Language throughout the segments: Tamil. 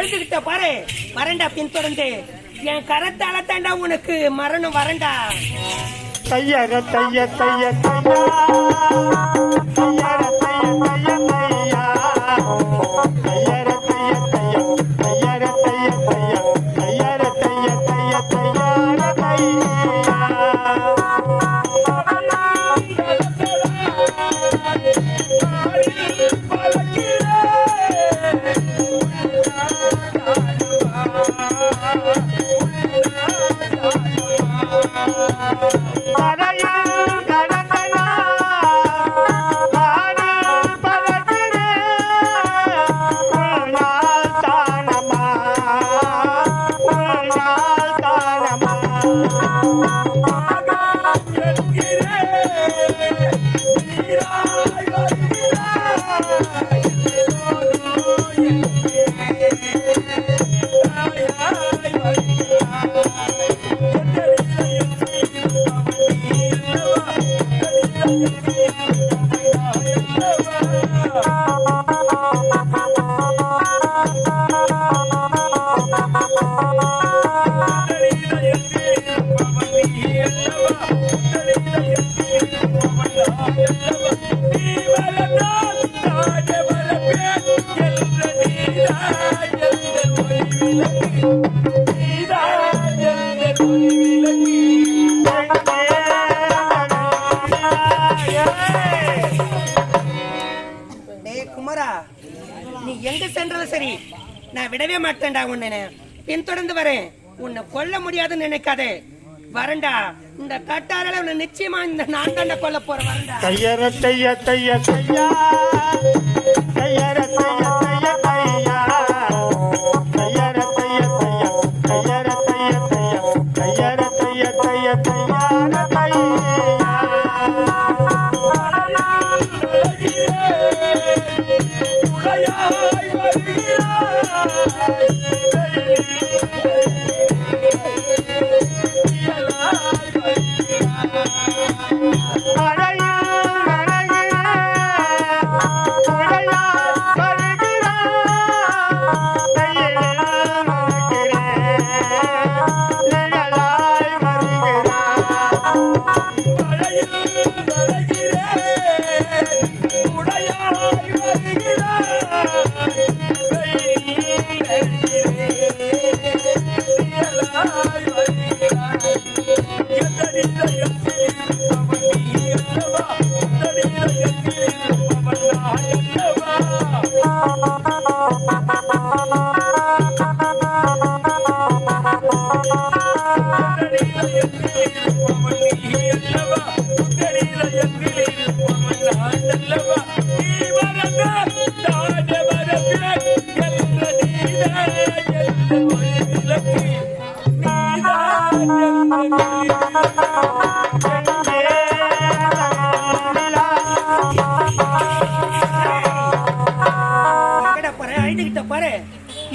அழுதுகிட்ட பாரு வரண்டா பின்தொடர்ந்து என் கரத்தால தாண்டா உனக்கு மரணம் வரண்டா. தையர தைய தைய தையா தையர தைய தைய தையா தையர தைய தைய தையர தைய தைய தையர தைய தைய தையர தையா. குமரா நீ எங்க சென்றாலும் சரி நான் விடவே மாட்டேன்டா. உன்னை பின்தொடர்ந்து வரேன். உன்னை கொல்ல முடியாதுன்னு நினைக்காதே வரண்டா. இந்த கட்டாரால உன்னை நிச்சயமா இந்த நான் தாண்ட கொல்ல போறேன் வரண்டா. தையர தைய தைய தையா தையர தைய தைய தையா தையர தைய தைய தையர தைய தைய தையர தைய தைய தையர தையா.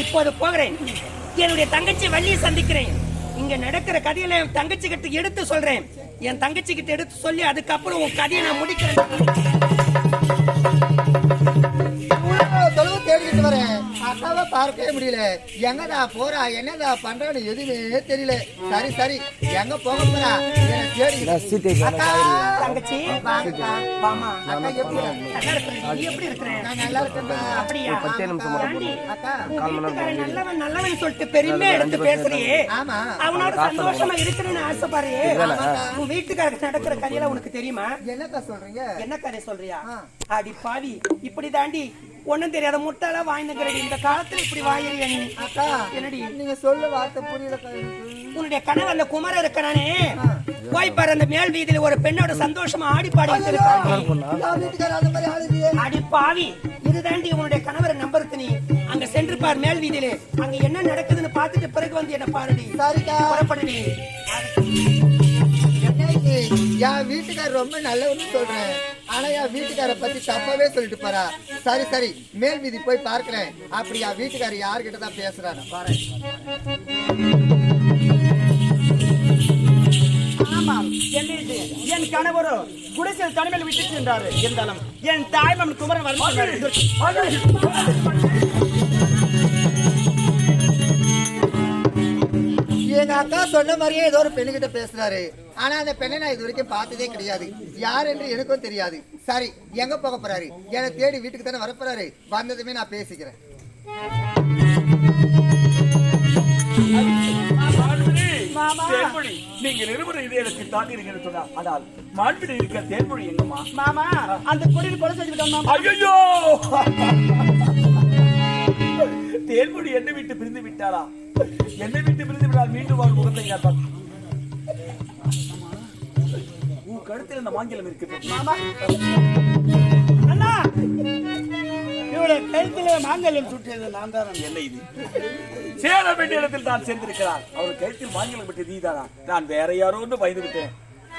இப்போது போகிறேன். என்னுடைய தங்கச்சி வள்ளியை சந்திக்கிறேன். இங்க நடக்கிற கதையில என் தங்கச்சி கிட்ட எடுத்து சொல்றேன். என் தங்கச்சி கிட்ட எடுத்து சொல்லி அதுக்கப்புறம் உன் கதையை நான் முடிக்கிறேன். தேடிக்கிட்டு வரேன். அக்காவை பார்க்கவே முடியல. எங்கடா போறா என்னடா பண்றான்னு எதுவுமே தெரியல. சரி சரி எங்க போக போறா தங்கச்சி வாமா. அக்கா எப்படி இருக்கிறேன்? நான் நல்லா இருக்கேன். அப்படியா? நல்லவன் நல்லவன் சொல்லிட்டு பெருமையா எடுத்து பேசுறியே. அவனோட சந்தோஷமா இருக்கிறேன்னு ஆசைப்பாரு. உன் வீட்டுக்காரருக்கு நடக்கிற கதையில உனக்கு தெரியுமா? என்னக்கா சொல்றீங்க? என்ன கதை சொல்றியா? அடி பாவி இப்படி தாண்டி ஒண்ணும் தெரியாத முட்டாளா வாய்ந்துக்கிறது. இந்த காலத்துல இப்படி வாயிறியா நீ? அக்கா என்னடி நீங்க சொல்ல வார்த்தை புரியல. உன்னுடைய கனவு அந்த குமரன் இருக்கிறானே போய் பாரு. அந்த மேல் வீதியில ஒரு பெண்ணோட சந்தோஷமா ஆடி பாடி அடி பாவி இது தாண்டி உன்னுடைய கணவரை நம்பருக்கு. நீ அங்க சென்று பார் மேல் வீதியில. அங்க என்ன நடக்குதுன்னு பாத்துட்டு பிறகு வந்து என்ன பாருடி. புறப்படுடி. என் வீட்டுக்காரர் ரொம்ப நல்லவன்னு சொல்றேன். ஆனா என் வீட்டுக்கார பத்தி தப்பாவே சொல்லிட்டு போறா. சரி சரி மேல் வீதி போய் பார்க்கிறேன். அப்படி என் வீட்டுக்காரர் யாருகிட்ட தான் பேசுறாரு பாரு. என் கணவரோ குடிசையில் தனிமையில் விட்டு சென்றாரு. இருந்தாலும் என் தாய்மன் குமரன் வர எங்க அக்கா சொன்ன மாதிரியே ஏதோ ஒரு பெண்ணுகிட்ட பேசுறாரு. ஆனா அந்த பெண்ணை நான் இது வரைக்கும் பார்த்ததே கிடையாது. யார் என்று எனக்கும் தெரியாது. சரி, எங்க போக போறாரு? என்னை தேடி வீட்டுக்கு தானே வரப்போறாரு. வந்ததுமே நான் பேசிக்கிறேன். தேன்மொழி, நீங்கள் இருவரும் இதே இடத்தில் தாண்டீர்கள் சொன்னார். ஆனால் மாண்பினை இருக்க தேன்மொழி எங்கம்மா? மாமா அந்த கொடியில் கொலை செஞ்சு விட்டோம் மாமா. ஐயோ, தேன்மொழி என்னை விட்டு பிரிந்து விட்டாளா? என்னை விட்டு பிரிந்து விட்டால் மீண்டும் அவர் முகத்தை காப்பார். உன் கழுத்தில் இந்த மாங்கிலம் இருக்குது மாமா. அண்ணா, இவளை கழுத்திலே மாங்கல்யம் சுற்றியது நான் தான். என்ன இது? சேர வேண்டிய இடத்தில் தான் சேர்ந்திருக்கிறார். அவர் கழுத்தில் மாங்கிலம் விட்டு நீதானா? நான் வேற யாரோ ஒன்று பயந்து விட்டேன்.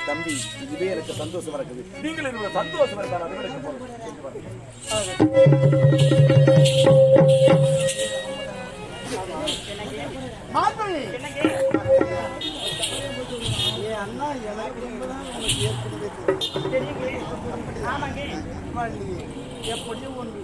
தம்பி, இதுவே எனக்கு சந்தோஷமா இருக்குது. நீங்கள் என்னோட சந்தோஷம் இருந்தால் அதை விட அண்ணா எனக்கு ரொம்பதான் ஏற்கனவே தெரியும். எப்படியும் ஒன்று